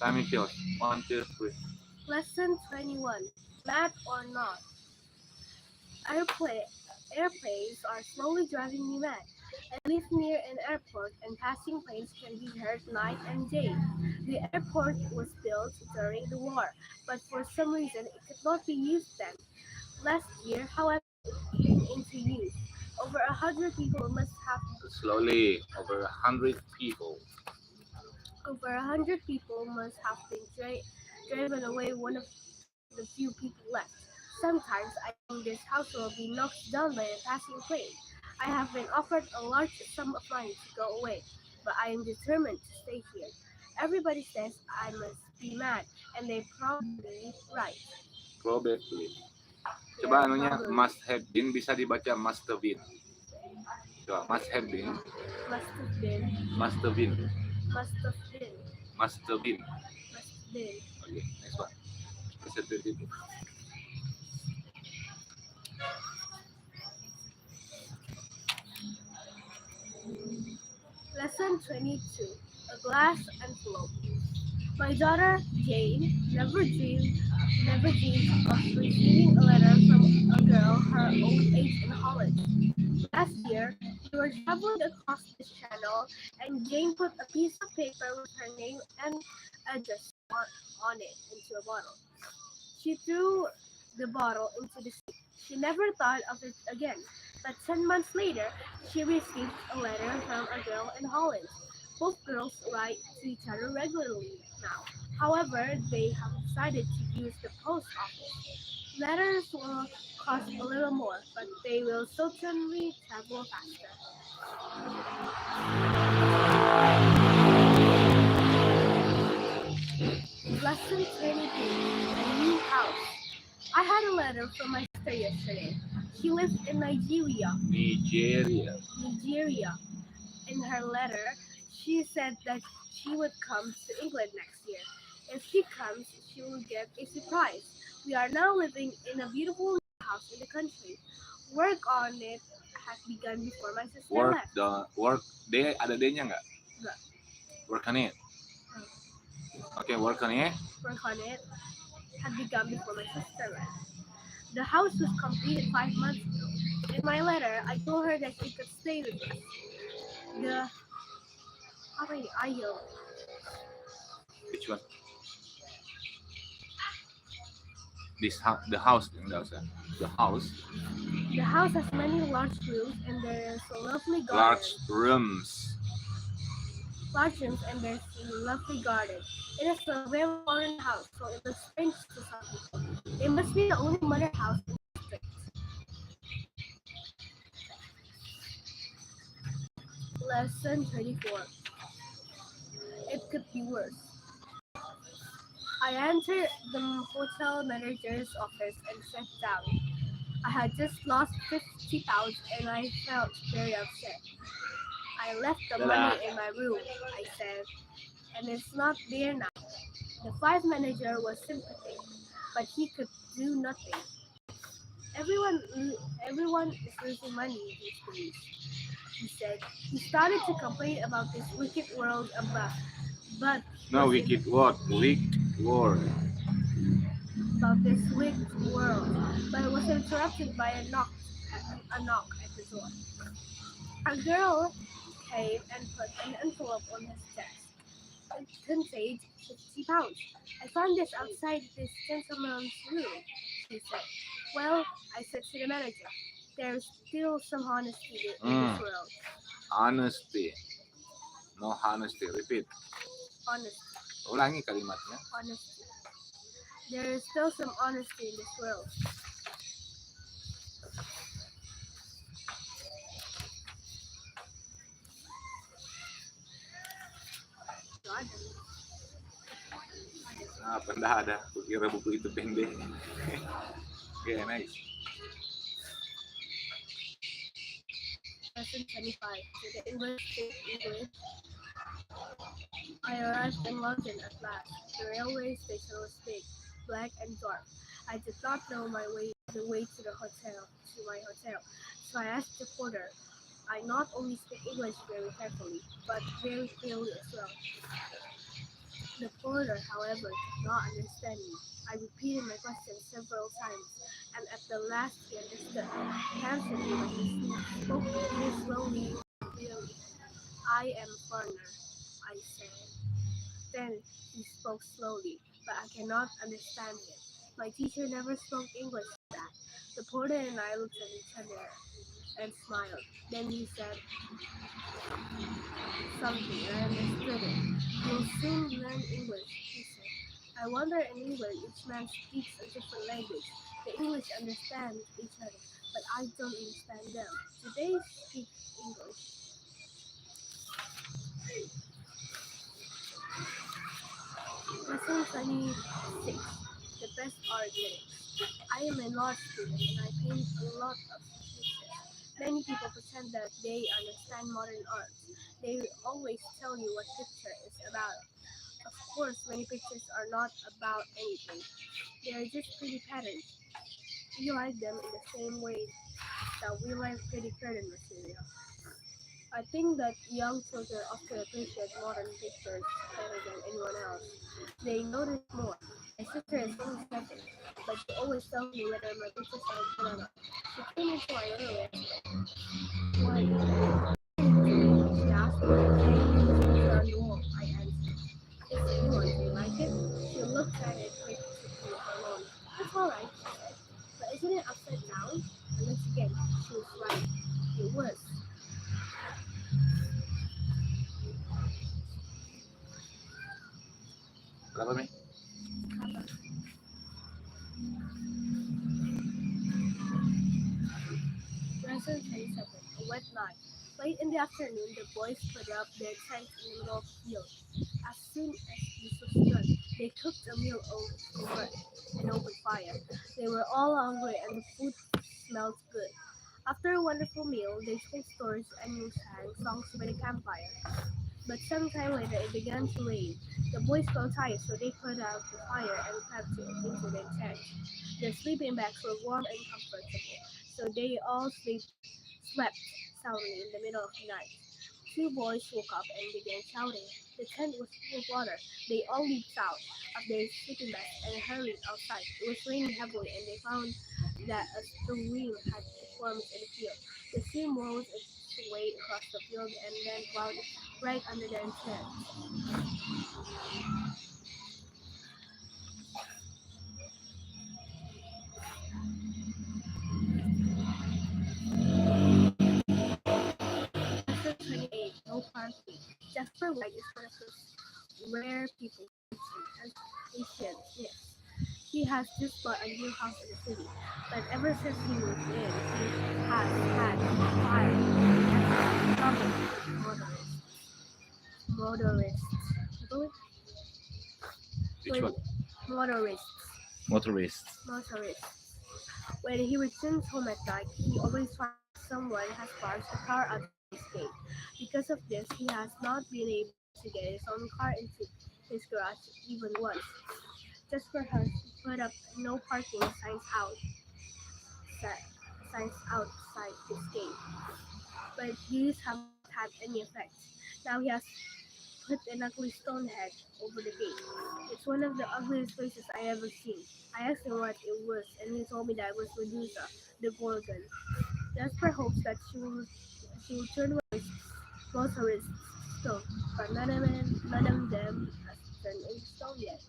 Time it feels. 1, 2, 3. Lesson 21. Mad or not? Airpla- Airplanes are slowly driving me mad. I live near an airport and passing planes can be heard night and day. The airport was built during the war, but for some reason it could not be used then. Last year, however, it came into use. Over 100 people must have Slowly, over 100 people. over 100 people must have been driven away one of the few people left. Sometimes I think this house will be knocked down by a passing plane. I have been offered a large sum of money to go away, but I am determined to stay here. Everybody says I must be mad, and they probably right. Probably. They Coba are anunya probably must have been bisa dibaca must have been. Coba must have been, must have been, must have been, must have been, must have been. must have been. Okay, next one. Listen to it. Lesson 22. A glass envelope. My daughter Jane never dreamed of receiving a letter from a girl her own age in Holland. Last year, we were traveling across this channel, and Jane put a piece of paper with her name and address on it into a bottle. She threw the bottle into the sea. She never thought of it again. But 10 months later, she received a letter from a girl in Holland. Both girls write to each other regularly now. However, they have decided to use the post office. Letters will cost a little more, but they will certainly travel faster. Lesson 22. A new house. I had a letter from my sister yesterday. She lives in Nigeria. Nigeria. In her letter, she said that she would come to England next year. If she comes, she will get a surprise. We are now living in a beautiful new house in the country. Work on it has begun before my sister Work left. the work D ada D-nya nggak? Nggak. Work on it. Okay, work on it. Work on it had begun before my sister left. The house was completed 5 months ago. In my letter, I told her that she could stay with us. The apa ini? Ayo. Which one? The house enggak usah. The house. The house has many large rooms and there is a lovely garden. Large rooms. Large rooms and there's a lovely garden. It is a very foreign house, so it looks strange to some people. It must be the only modern house in the district. Lesson 24. It could be worse. I entered the hotel manager's office and sat down. I had just lost 50 pounds and I felt very upset. I left the money in my room, I said, and it's not there now. The five manager was sympathetic, but he could do nothing. Everyone, everyone is losing money these days, he said. He started to complain about this wicked world but No, wicked what? Wicked word. about this wicked world, but was interrupted by a knock at the door. A girl came and put an envelope on his desk. It contained 50 pounds. I found this outside this gentleman's room, she said. Well, I said to the manager, there's still some honesty in this world. Honesty. No honesty. Repeat. Honesty. Ulangi kalimatnya. Honesty. There is still some honesty in this world. Pernah ada. Kukira buku itu pendek. Okay, nice. Lesson 25. To the English speak English. I arrived in London at last. The railway station was big, black and dark. I did not know the way to my hotel, so I asked the porter. I not only speak English very carefully, but very clearly as well. The porter, however, did not understand me. I repeated my question several times, and at the last he understood. He answered me, but he spoke very slowly and clearly. I am a foreigner, I said. Then he spoke slowly, but I cannot understand him. My teacher never spoke English like that. The porter and I looked at each other and smiled. Then he said something, and I understood it. You'll soon learn English, he said. I wonder in England each man speaks a different language. The English understand each other, but I don't understand them. Do they speak English? Lesson 26. The best art critics. I am an art student and I paint a lot of pictures. Many people pretend that they understand modern art. They always tell you what picture is about. Of course, many pictures are not about anything. They are just pretty patterns. We like them in the same way that we like pretty curtain material. I think that young children often appreciate modern pictures better than anyone else. They notice more. My sister is only 7, but she always tells me whether my pictures are good or not. She came into my room yesterday. Why? She asked me, "Can you use picture on the wall?" I answered. "It's a new one. Do you like it?" She looked at it critically for a moment. "It's alright," she said. "But isn't it upside down?" And once again, she was right. It was. Kenapa, Mi? Lesson 27. A wet night. Late in the afternoon, the boys put up their tent in the middle of the field. As soon as this was done, they cooked a meal over an open fire. They were all hungry and the food smelled good. After a wonderful meal, they told stories and sang songs by the campfire. But some time later, it began to rain. The boys felt tired, so they put out the fire and crept into their tent. Their sleeping bags were warm and comfortable, so they all slept soundly in the middle of the night. Two boys woke up and began shouting. The tent was full of water. They all leaped out of their sleeping bags and hurried outside. It was raining heavily, and they found that a stream had formed in the field. The stream rose its way across the field and then wound right under their tent. Lesson 28. No parking. Jasper White is one of those rare people as Asian. Yes. He has just bought a new house in the city, but ever since he moved in, he has had 5 trouble with motorists. Which one? Motorists. Motorists. Motorists. When he returns home at night, he always finds someone has parked a car outside his gate. Because of this, he has not been able to get his own car into his garage even once. Jasper has put up no parking signs outside his gate, but these have not had any effect. Now he has put an ugly stone head over the gate. It's one of the ugliest places I ever seen. I asked him what it was, and he told me that it was Medusa, the Gorgon. Jasper hopes that she will turn motorists to stone, but none of them has turned into stone yet.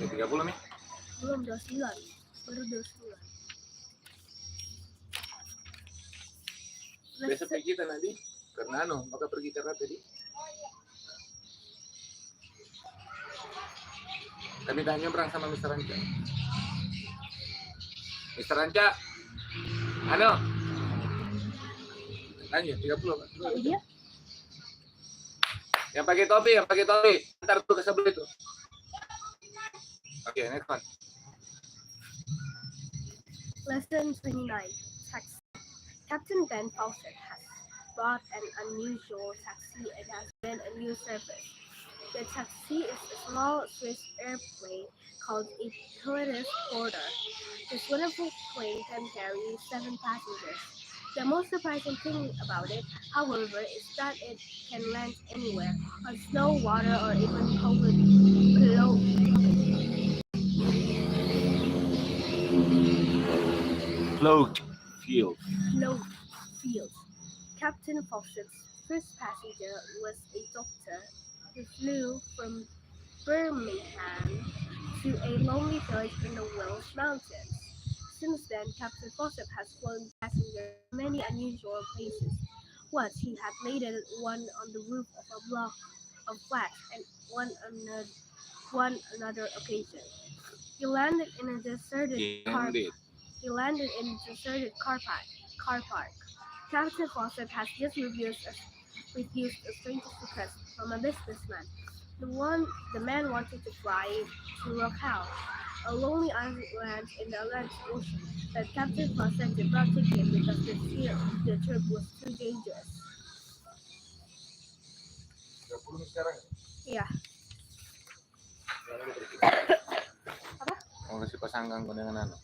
Oke, 30, Mi. Belum 29, baru 29. Besok Lesson, kita nanti karena maka pergi karena tadi kami tanya berang sama Mr. Ranca. Mr. Ranca, tanya 30 Pak. dia Yang pakai topi, antar tuh ke sebelah itu. Oke, next one. Lesson 29. Taxi. Captain Ben Fawcett has bought an unusual taxi and has been a new service. The taxi is a small Swiss airplane called a Pilatus Porter. This wonderful plane can carry 7 passengers. The most surprising thing about it, however, is that it can land anywhere, on snow, water, or even covered Cloak field. cloud fields. Captain Fawcett's first passenger was a doctor who flew from Birmingham to a lonely village in the Welsh mountains. Since then, Captain Fawcett has flown passengers to many unusual places. Once he had landed one on the roof of a block of flats, and one another occasion. He landed in a deserted car. Indeed. He landed in a deserted car park. Captain Fawcett has just refused a stranger's request from a businessman. The man wanted to fly to Rockhouse, a lonely island in the Atlantic Ocean, but Captain Fawcett did not take him because the trip was too dangerous. Yeah. Mau kasih pasangkan ko dengan ano?